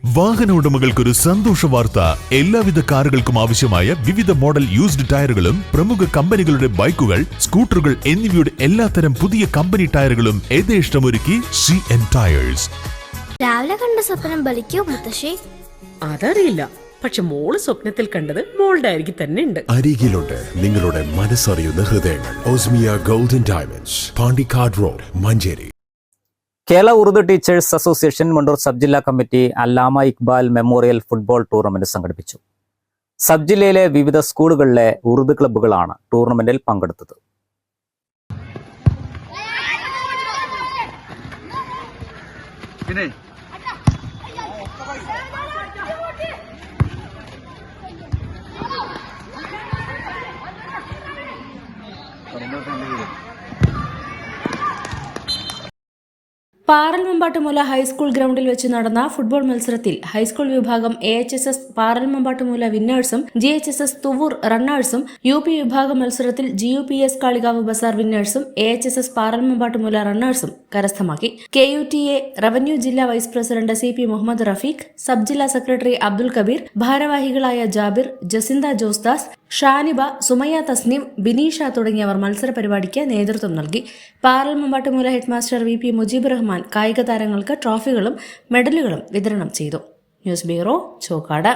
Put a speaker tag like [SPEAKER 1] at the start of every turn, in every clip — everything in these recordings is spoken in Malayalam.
[SPEAKER 1] വാഹന ഉടമകൾക്കൊരു സന്തോഷ വാർത്ത. എല്ലാവിധ കാറുകൾക്കും ആവശ്യമായ വിവിധ മോഡൽ യൂസ്ഡ് ടയറുകളും പ്രമുഖ കമ്പനികളുടെ ബൈക്കുകൾ, സ്കൂട്ടറുകൾ എന്നിവയുടെ എല്ലാത്തരം പുതിയ കമ്പനി ടയറുകളും യഥേഷ്ടമൊരുക്കി CN ടയേഴ്സ്.
[SPEAKER 2] രാവിലെ കണ്ട സ്വപ്നം ബലിക്കോ മുത്തശ്ശി?
[SPEAKER 3] അതറിയില്ല, പക്ഷെ മോള് സ്വപ്നത്തിൽ കണ്ടത് മോളുടെ അരികിൽ തന്നെ ഉണ്ട്.
[SPEAKER 4] അരികിലുണ്ട് നിങ്ങളുടെ മനസ്സറിയുന്ന ഹൃദയങ്ങൾ. Osmiya golden diamonds, Pandikkad road, Manjeri.
[SPEAKER 5] Kerala Urdu teachers association Mundur sub ജില്ലാ committee Allama Iqbal memorial football tournament സംഘടിപ്പിച്ചു. സബ് ജില്ലയിലെ വിവിധ സ്കൂളുകളിലെ ഉറുദു ക്ലബ്ബുകളാണ് ടൂർണമെന്റിൽ പങ്കെടുത്തത്.
[SPEAKER 6] പാറൽമമ്പാട്ടുമൂല ഹൈസ്കൂൾ ഗ്രൗണ്ടിൽ വെച്ച് നടന്ന ഫുട്ബോൾ മത്സരത്തിൽ ഹൈസ്കൂൾ വിഭാഗം AHSS Paralmambattumoola വിന്നേഴ്സും GHSS Thuvur റണ്ണേഴ്സും, UP വിഭാഗം മത്സരത്തിൽ GUPS കാളികാവ് ബസാർ വിന്നേഴ്സും AHSS പാറൽമമ്പാട്ടുമൂല റണ്ണേഴ്സും കരസ്ഥമാക്കി. KUTA റവന്യൂ ജില്ലാ vice president CP Muhammad Rafeeq, sub ജില്ലാ സെക്രട്ടറി അബ്ദുൽ കബീർ, ഭാരവാഹികളായ ജാബിർ, ജസിന്ത ജോസ്ദാസ്, ഷാനിബ, സുമയ്യ തസ്നീം, ബിനീഷ തുടങ്ങിയവർ മത്സര പരിപാടിക്ക് നേതൃത്വം നൽകി. പാറൽമമ്പാട്ടുമൂല ഹെഡ്മാസ്റ്റർ VP മുജീബ് റഹ്മാൻ കായിക താരങ്ങൾക്ക് ട്രോഫികളും മെഡലുകളും വിതരണം ചെയ്തു. News bureau, Chokkad.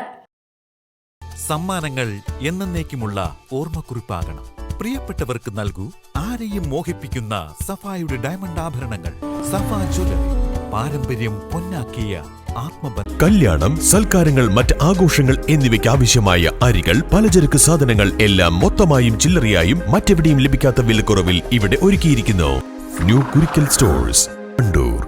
[SPEAKER 7] സമ്മാനങ്ങൾ എന്നേക്കുമുള്ള ഓർമ്മക്കുറിപ്പാകണം. പ്രിയപ്പെട്ടവർക്ക് നൽകൂ ആരെയും മോഹിപ്പിക്കുന്ന സഫായുടെ ഡയമണ്ട് ആഭരണങ്ങൾ. സഫ ജ്വല്ലറി, പാരമ്പര്യം പൊന്നാക്കിയ ആത്മബന്ധം.
[SPEAKER 1] കല്യാണം, സൽക്കാരങ്ങൾ, മറ്റ് ആഘോഷങ്ങൾ എന്നിവയ്ക്ക് ആവശ്യമായ അരികൾ, പലചരക്ക് സാധനങ്ങൾ എല്ലാം മൊത്തമായും ചില്ലറയായും മറ്റെവിടെയും ലഭിക്കാത്ത വിലക്കുറവിൽ ഇവിടെ ഒരുക്കിയിരിക്കുന്നു. New Kurikkal stores, Mundur.